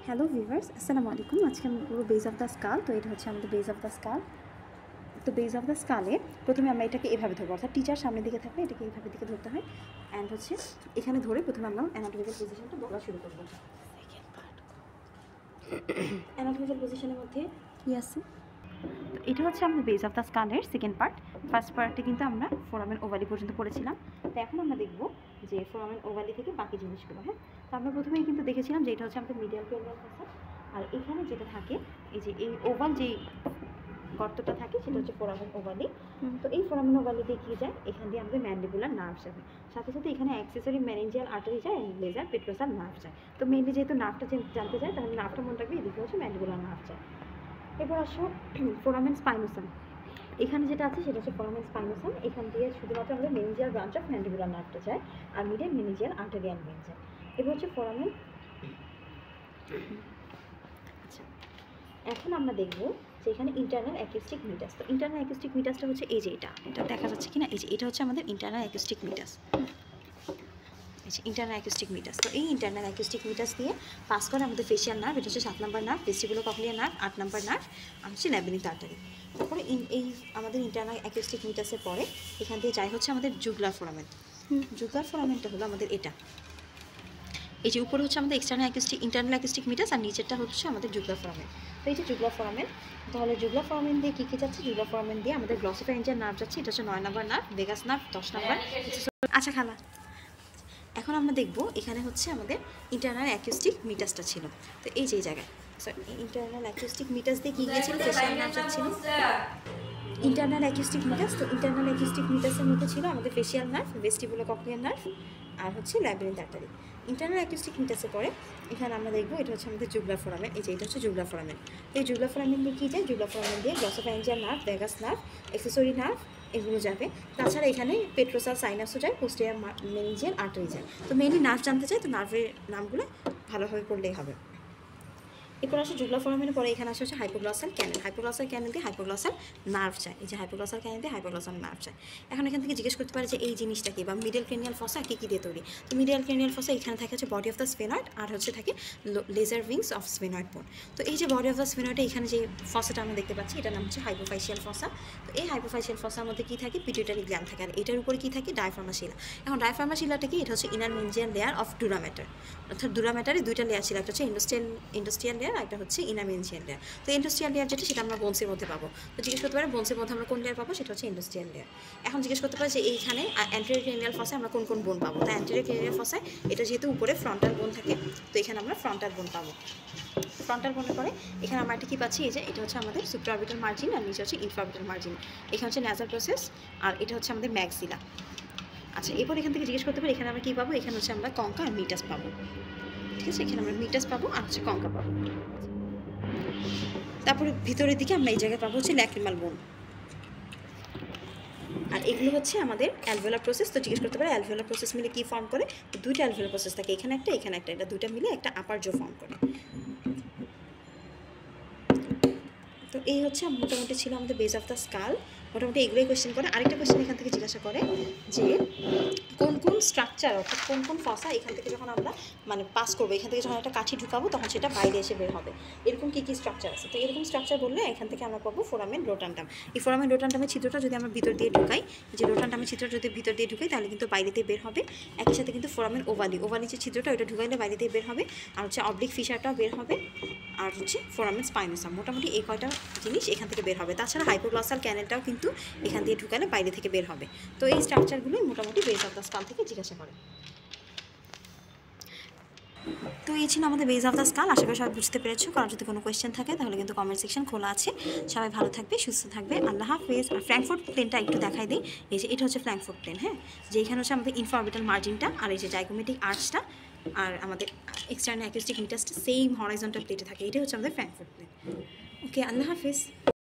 Hello viewers, আসসালামু আলাইকুম। আজকে আমরা পুরো বেজ অফ দ্য স্কাল। তো এটা হচ্ছে আমাদের বেজ অফ দ্য স্কাল। তো বেজ অফ দ্য স্কালে প্রথমে আমরা এটাকে এভাবে ধরবো, অর্থাৎ টিচার সামনের দিকে থাকলে এটাকে এইভাবে দিকে ধরতে হয়। অ্যান্ড হচ্ছে এখানে ধরে প্রথমে আমরা অ্যানাটমিক্যাল পজিশনটা বলা শুরু করবো। অ্যানাটমিক্যাল পজিশনের মধ্যে কী আছে? তো এটা হচ্ছে আমাদের বেজ অফ দ্য স্কালের সেকেন্ড পার্ট। ফার্স্ট পার্টে কিন্তু আমরা ফোরামেন ওভালি পর্যন্ত পড়েছিলাম। তো এখন আমরা দেখব যে ফোরামেন ওভালি থেকে বাকি জিনিসগুলো। হ্যাঁ, তো আমরা প্রথমেই কিন্তু দেখেছিলাম যে এটা হচ্ছে আমাদের মিডিয়াল ক্রেনিয়াল ফসা। আর এখানে যেটা থাকে এই যে এই ওভাল যেই গর্তটা থাকে সেটা হচ্ছে ফোরামেন ওভালি। তো এই ফোরামেন ওভালি দিয়ে কী যায়, এখান দিয়ে আমাদের ম্যান্ডিবুলার নার্ভ যাবে, সাথে সাথে এখানে অ্যাক্সেসরি ম্যারেঞ্জিয়াল আর্টারি যায়, লেজার পেট্রোসাল নার্ভ যায়। তো মেনলি যেহেতু নার্ভটা জানতে যায়, তাহলে নার্ভটা মনে রাখবে, এদিকে হচ্ছে ম্যান্ডিবুলার নার্ভ যায়। এবার আসো ফোরামেন স্পাইনোসাম। এখানে যেটা আছে সেটা হচ্ছে ফোরামেন স্পাইনোসাম। এখান দিয়ে শুধুমাত্র আমাদের মেনিজিয়াল ব্রাঞ্চ অফ ম্যান্ডিবুলার নার্ভটা যায়, আর মিডিয়াল মেনিজিয়াল আর্টেরিয়াল ভেন যায়। এবার হচ্ছে ফোরামেন। আচ্ছা, এখন আমরা দেখব যে এখানে ইন্টারনাল অ্যাকুস্টিক মিটাস। তো ইন্টারনাল অ্যাকুস্টিক মিটাসটা হচ্ছে এই যে এটা দেখা যাচ্ছে কিনা, এই যে এটা হচ্ছে আমাদের ইন্টারনাল অ্যাকুস্টিক মিটাস। Internal acoustic মিটাস। তো এই ইন্টারনাল অ্যাকুস্টিক মিটাস দিয়ে পাস করে আমাদের ফেশিয়াল নার্ভ, এটা হচ্ছে 7 নম্বর নার্ভ, ভেস্টিবুলো ককলিয়ার নার্ভ 8 নম্বর নার্ভ, আর হচ্ছে ল্যাবিরিন্থ আর্টারি। তারপরে এই আমাদের ইন্টারনাল অ্যাকুস্টিক মিটাসের পরে এখান দিয়ে যাই হচ্ছে আমাদের জুগুলার ফোরামেন। জুগুলার ফোরামেনটা হলো আমাদের এটা, এই যে উপরে হচ্ছে আমাদের external acoustic internal acoustic meatus, আর নিচেরটা হচ্ছে আমাদের জুগুলার ফোরামেন। তো এই যে জুগুলার ফোরামেন, তাহলে জুগুলার ফোরামেন দিয়ে কী কী যাচ্ছে? জুগুলার ফোরামেন দিয়ে আমাদের গ্লসোফ্যারিঞ্জিয়াল নার্ভ যাচ্ছে, এটা হচ্ছে 9 নম্বর নার্ভ, ভেগাস নার্ভ 10 নম্বর। আচ্ছা খালা, এখন আমরা দেখব এখানে হচ্ছে আমাদের ইন্টারনাল অ্যাকুস্টিক মিটাসটা ছিল। তো এই যে জায়গায় ইন্টারনাল অ্যাকুস্টিক মিটাস দিয়ে কী গিয়েছিল? ফেশিয়াল নার্ভ যাচ্ছিল, ইন্টারনাল অ্যাকুস্টিক মিটাস। তো ইন্টারনাল অ্যাকুস্টিক মিটাসের মধ্যে ছিল আমাদের ফেশিয়াল নার্ভ, ভেস্টিবুলো ককলিয়ার নার্ভ, আর হচ্ছে ল্যাবিরিন্থ আর্টারি। ইন্টারনাল অ্যাকুস্টিক মিটাসের পরে এখানে আমরা দেখব এটা হচ্ছে আমাদের জুগুলার ফোরামেন। এই যে এটা হচ্ছে জুগুলার ফোরামেন। এই জুগুলার ফোরামেন দিয়ে কী যায়? জুগুলার ফোরামেন দিয়ে glossopharyngeal nerve, vagus nerve, accessory nerve এগুলো যাবে। তাছাড়া এখানে পেট্রোসাল সাইনাসও যায়, পোস্টেরিয়র মেনিঞ্জিয়াল আর্টারি যায়। তো মেনলি নার্ভ জানতে চাই, তো নার্ভের নামগুলো ভালোভাবে পড়লেই হবে। এরপর আসে জুগুলার ফোরামেনের পরে এখানে আসে হচ্ছে হাইপোগ্লসাল ক্যানেল। হাইপোগ্লসাল ক্যানেল দিয়ে হাইপোগ্লসাল নার্ভ যায়, এই যে হাইপোগ্লসাল ক্যানেল দিয়ে হাইপোগ্লসাল নার্ভ যায়। এখন এখান থেকে জিজ্ঞেস করতে পারে যে এই জিনিসটা কি, বা মিডিয়াল ক্রেনিয়াল ফসা কী কী দিয়ে তৈরি? তো মিডিয়াল ক্রেনিয়াল ফসা এখানে থাকে হচ্ছে বডি অফ দ্য স্ফেনয়েড, আর হচ্ছে থাকে লেজার উইংস অফ স্ফেনয়েড বোন। তো এই যে বডি অফ দ্য স্ফেনয়েডে এখানে যে ফসাটা আমরা দেখতে পাচ্ছি, এটার নাম হচ্ছে হাইপোফাইশিয়াল ফসা। তো এই হাইপোফাইশিয়াল ফসার মধ্যে কী থাকে? পিটুইটারি গ্ল্যান্ড থাকে, আর এটার উপরে কী থাকে? ডায়াফ্রামা শিলা। এখন ডায়াফ্রামা শিলাটা কি? এটা হচ্ছে inner meningeal layer of dura mater, অর্থাৎ ডুরা ম্যাটারে দুইটা লেয়ার ছিল, একটা হচ্ছে ইন্ডাস্ট্রিয়াল লেয়ার, আর একটা হচ্ছে ইনামেনজিয়াল লেয়ার। তো ইন্ডাস্ট্রিয়াল লেয়ার যেটা, সেটা আমরা বোনসের মধ্যে পাবো। তো জিজ্ঞেস করতে পারে বোনসের মধ্যে আমরা কোন লেয়ার পাবো? সেটা হচ্ছে ইন্ডাস্ট্রিয়াল লেয়ার। এখন জিজ্ঞেস করতে পারে যে এইখানে অ্যান্টেরিয়র ক্রেনিয়াল ফসায় আমরা কোন কোন বোন পাবো? তো অ্যান্টেরিয়র ক্রেনিয়াল ফসায় এটা যেহেতু উপরে ফ্রন্টাল বোন থাকে, তো এখানে আমরা ফ্রন্টাল বোন পাবো। ফ্রন্টাল বোনের পরে এখানে আমরা একটা কী পাচ্ছি? এই যে এটা হচ্ছে আমাদের সুপ্রাঅরবিটাল মার্জিন, আর নিচে হচ্ছে ইনফ্রাঅরবিটাল মার্জিন। এখানে হচ্ছে ন্যাজাল প্রসেস, আর এটা হচ্ছে আমাদের ম্যাক্সিলা। আচ্ছা, এরপর এখান থেকে জিজ্ঞেস করতে পারি এখানে আমরা কী পাবো? এখানে হচ্ছে আমরা কঙ্কা আর মিটাস পাবো। ঠিক আছে, এখানে আমরা মিটাস পাবো আর হচ্ছে কঙ্কা পাবো। তারপরে ভিতরের দিকে আমরা এই জায়গায় পাবো হচ্ছে ল্যাক্রিমাল বোন, আর এগুলো হচ্ছে আমাদের অ্যালভিওলার প্রসেস। তো জিজ্ঞেস করতে পারে অ্যালভিওলার প্রসেস মিলে কী ফর্ম করে? দুইটা অ্যালভিওলার প্রসেস থাকে, এখানে একটা এখানে একটা, এটা দুইটা মিলে একটা আপার জো ফর্ম করে। তো এই হচ্ছে মোটামুটি ছিল আমাদের বেজ অফ দ্য স্কাল। মোটামুটি এগুলোই কোয়েশ্চেন করে। আরেকটা কোয়েশ্চেন এখান থেকে জিজ্ঞাসা করে যে কোন কোন স্ট্রাকচার, অর্থাৎ কোন কোন ফসা এখান থেকে যখন আমরা মানে পাস করবো, এখান থেকে যখন একটা কাঠি ঢুকাবো তখন সেটা বাইরে এসে বের হবে, এরকম কী কী স্ট্রাকচার আছে? তো এরকম স্ট্রাকচার বললে এখান থেকে আমরা পাবো ফোরামেন রোটান্টাম। এই ফোরামেন রোটান্টামের ছিদ্রটা যদি আমরা ভিতর দিয়ে ঢুকাই, যে রোটান্টামের ছিদ্রটা যদি ভিতর দিয়ে ঢুকাই তাহলে কিন্তু বাইরে দিয়ে বের হবে। একই সাথে কিন্তু ফোরামেন ওভালি যে ছিদ্রটা, ওটা ঢুকাইলে বাইরে দিয়ে বের হবে, আর হচ্ছে অবলিক ফিশারটাও বের হবে, আর হচ্ছে ফোরামেন স্পাইনোসাম। মোটামুটি এই কয়টা জিনিস এখান থেকে বের হবে। তাছাড়া হাইপোগ্লসাল ক্যানেলটাও কিন্তু এখান দিয়ে ঢুকালে বাইরে থেকে বের হবে। তো এই স্ট্রাকচারগুলোই মোটামুটি বেজ অফ দ্য স্কাল থেকে জিজ্ঞাসা করে। তো এই ছিল আমাদের বেজ অফ দ্য স্কাল। আশা করি সবাই বুঝতে পেরেছো। কারণ যদি কোনো কোয়েশ্চেন থাকে তাহলে কিন্তু কমেন্ট সেকশন খোলা আছে। সবাই ভালো থাকবে, সুস্থ থাকবে, আল্লাহ হাফেজ। আর ফ্র্যাঙ্কফুর্ট প্লেনটা একটু দেখাই দিই। এই যে এটা হচ্ছে ফ্র্যাঙ্কফুর্ট প্লেন, হ্যাঁ, যে এখানে হচ্ছে আমাদের ইনফ্রাঅরবিটাল মার্জিনটা, আর এই যে জাইগোমেটিক আর্চটা, আর আমাদের এক্সটার্নাল অ্যাকুস্টিক মিটাসটা সেম হরাইজন্টাল প্লেটে থাকে। এটাই হচ্ছে আমাদের ফ্র্যাঙ্কফুর্ট প্লেন। ওকে, আল্লাহ হাফেজ।